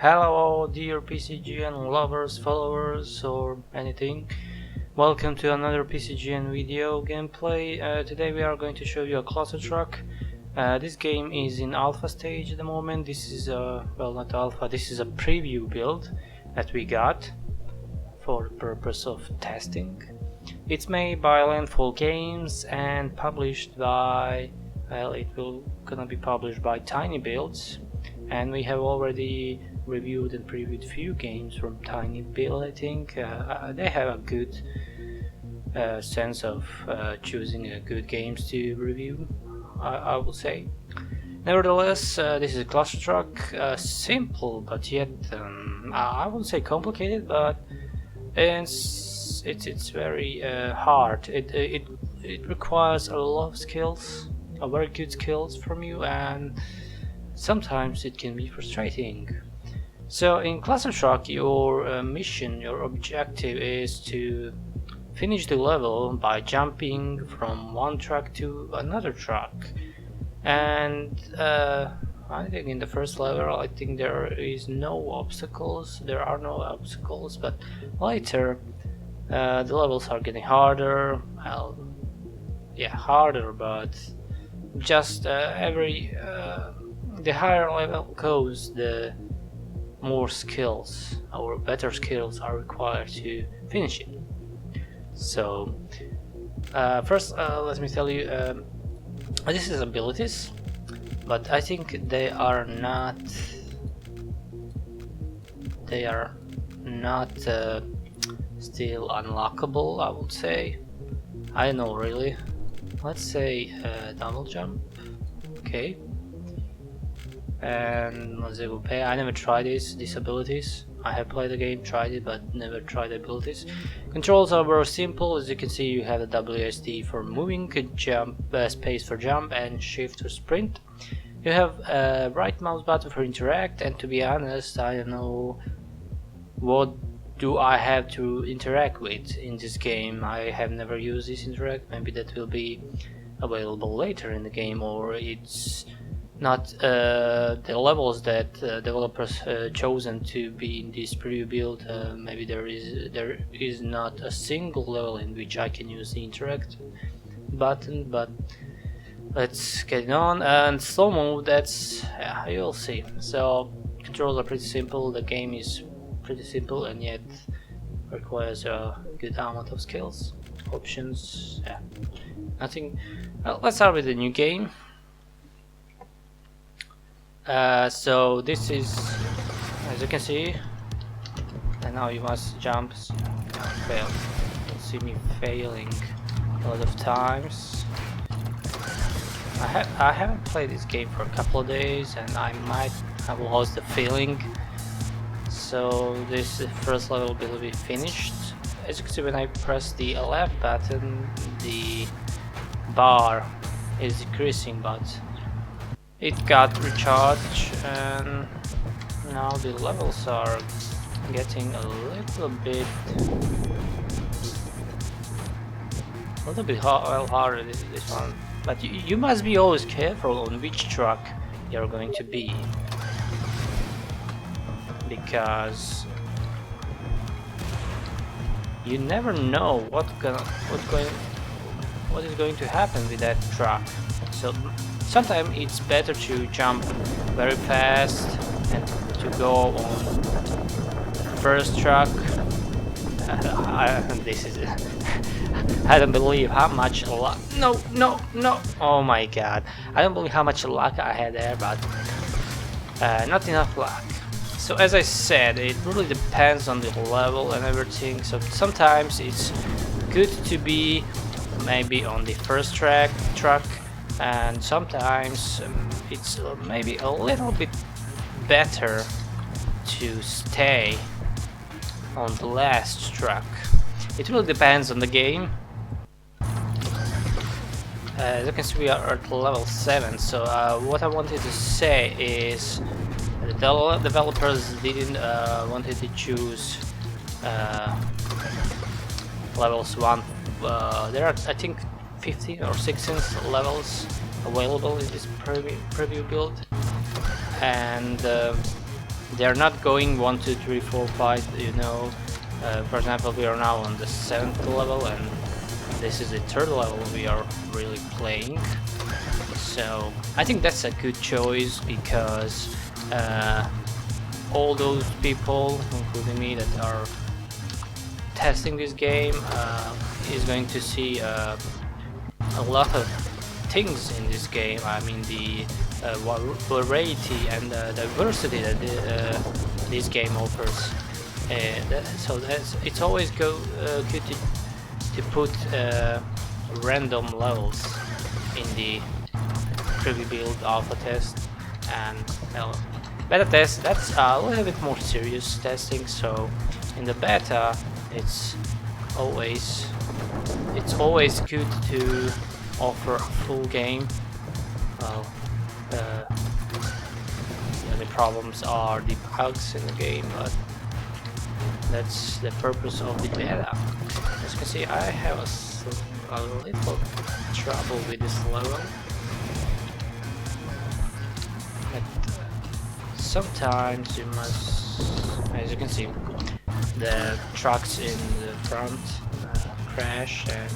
Hello dear PCGN lovers, followers or anything. Welcome to another PCGN video gameplay. Today we are going to show you a Clustertruck. This game is in alpha stage at the moment. This is a, well, not alpha, this is a preview build that we got for the purpose of testing. It's made by Landfall Games and published by, well, it will gonna be published by Tiny Builds, and we have already reviewed and previewed few games from Tiny Build. I think they have a good sense of choosing good games to review, I would say. Nevertheless, this is a Clustertruck, simple but yet I wouldn't say complicated, but it's very hard. It requires a lot of skills, a very good skills from you, and sometimes it can be frustrating. So in Clustertruck, your mission, your objective is to finish the level by jumping from one truck to another truck. And I think in the first level, I think there are no obstacles, but later the levels are getting harder. Well, yeah, harder, but just the higher level goes, the more skills or better skills are required to finish it. So first let me tell you, this is abilities, but I think they are not still unlockable, I would say. I don't know really. Let's say double jump. Okay. And let's say pay. I never tried these abilities. I have played the game, tried it, but never tried the abilities. Controls are very simple. As you can see, you have the WSD for moving, jump, space for jump, and shift for sprint. You have a right mouse button for interact, and to be honest, I don't know what do I have to interact with in this game. I have never used this interact. Maybe that will be available later in the game, or it's not the levels that developers chosen to be in this preview build. Maybe there is not a single level in which I can use the interact button, but let's get it on. And slow mo, that's, yeah, you'll see. So controls are pretty simple, the game is pretty simple, and yet requires a good amount of skills. Options, yeah, nothing. Well, let's start with the new game. So this is, as you can see, and now you must jump. Fail. You'll see me failing a lot of times. I haven't played this game for a couple of days, and I might have lost the feeling. So this first level will be finished. As you can see, when I press the left button, the bar is decreasing, but it got recharged, and now the levels are getting a little bit harder, this one. But you must be always careful on which truck you're going to be, because you never know what is going to happen with that truck. So sometimes it's better to jump very fast and to go on first truck. This is I don't believe how much luck. No. Oh my god. I don't believe how much luck I had there, but not enough luck. So as I said, it really depends on the level and everything. So sometimes it's good to be maybe on the first truck, and sometimes it's maybe a little bit better to stay on the last truck. It really depends on the game. As you can see, we are at level 7, so what I wanted to say is the developers didn't wanted to choose levels 1. There are, I think, 15 or 16 levels available in this preview build, and they're not going 1, 2, 3, 4, 5, you know. For example, we are now on the 7th level and this is the 3rd level we are really playing. So I think that's a good choice, because all those people, including me, that are testing this game is going to see a lot of things in this game. I mean, the variety and diversity that this game offers. So it's always good to put random levels in the pre-built alpha test, and beta test, that's a little bit more serious testing. So in the beta it's always good to offer a full game. Well, the only problems are the bugs in the game, but that's the purpose of the beta. As you can see, I have a little trouble with this level. Sometimes you must, as you can see, the trucks in the front crash, and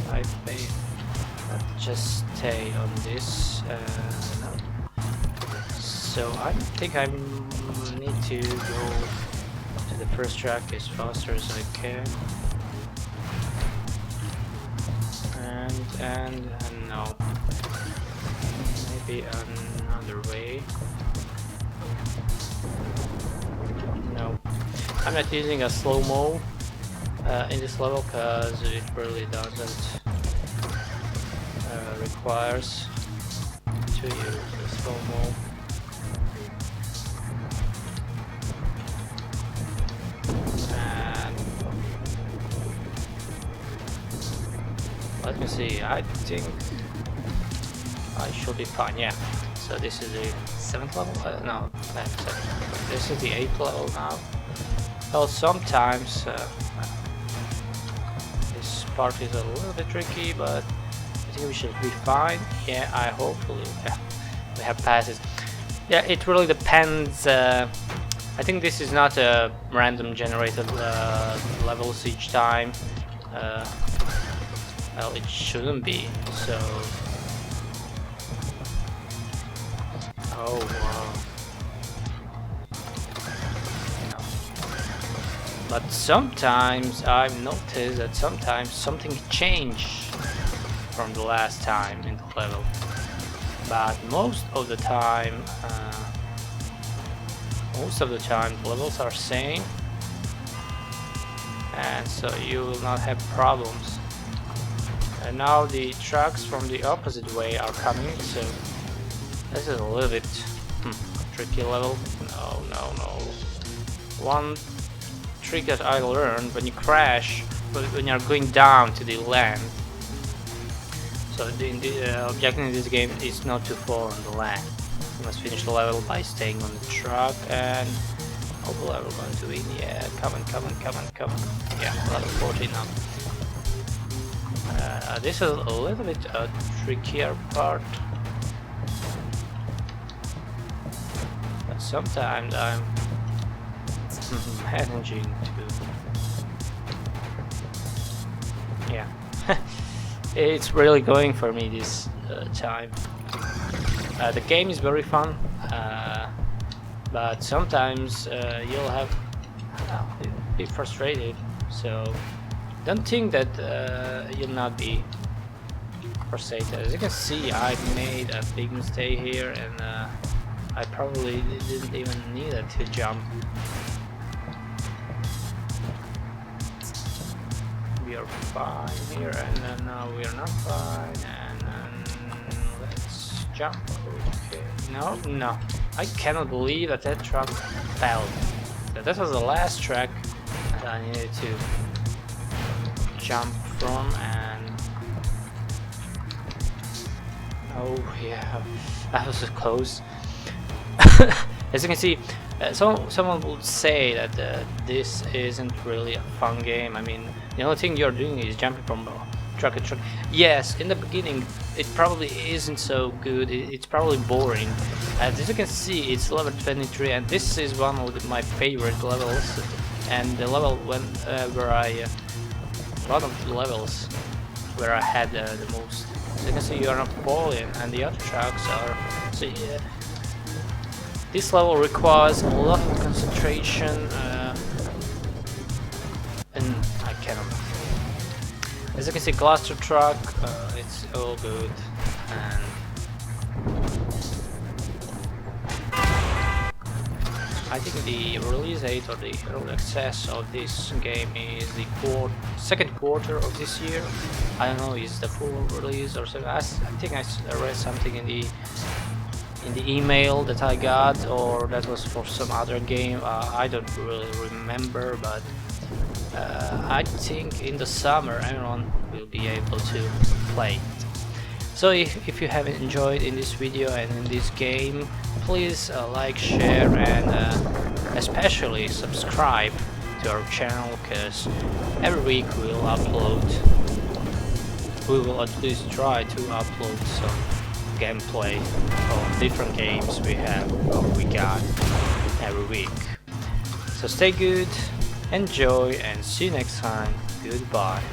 I may just stay on this. No. So I think I need to go to the first track as fast as I can. And no, maybe another way. No, I'm not using a slow-mo in this level because it really doesn't requires to use a slow-mo. And let me see, I think I should be fine, yeah. So this is the 7th level? No, this is the 8th level now. Well, sometimes this part is a little bit tricky, but I think we should be fine. Yeah, hopefully we have passed it. Yeah, it really depends. I think this is not a random generated levels each time. Well, it shouldn't be, so... Oh wow. No. But sometimes I've noticed that sometimes something changed from the last time in the level. But most of the time the levels are same, and so you will not have problems. And now the trucks from the opposite way are coming, so this is a little bit tricky level. No. One trick that I learned: when you crash, when you're going down to the land. So the objective in this game is not to fall on the land. You must finish the level by staying on the truck, and hopefully we're going to win. Yeah, come on. Yeah, level 14 now. This is a little bit a trickier part. But sometimes I'm managing to... Yeah. It's really going for me this time. The game is very fun, but sometimes you'll have be frustrated. So don't think that you'll not be frustrated. As you can see, I made a big mistake here, and I probably didn't even need to jump. We are fine here, and then now we are not fine, and then let's jump. Okay, no, I cannot believe that truck fell. That was the last track that I needed to jump from, and oh yeah, that was so close. As you can see, someone would say that this isn't really a fun game. I mean, the only thing you're doing is jumping from Truck. Yes, in the beginning it probably isn't so good. It's probably boring. As you can see, it's level 23, and this is one of my favorite levels. And the level where I one of the levels where I had the most. As you can see, you are Napoleon, and the other trucks are. So yeah, this level requires a lot of concentration, and I cannot. As you can see, Clustertruck, it's all good, and I think the release date or the early access of this game is the second quarter of this year. I don't know, is the full release or something. I think I read something in the email that I got, or that was for some other game. I don't really remember, but I think in the summer everyone will be able to play. So if you have enjoyed in this video and in this game, please like, share, and especially subscribe to our channel, because every week we will at least try to upload some gameplay of different games we got every week. So stay good, enjoy, and see you next time. Goodbye.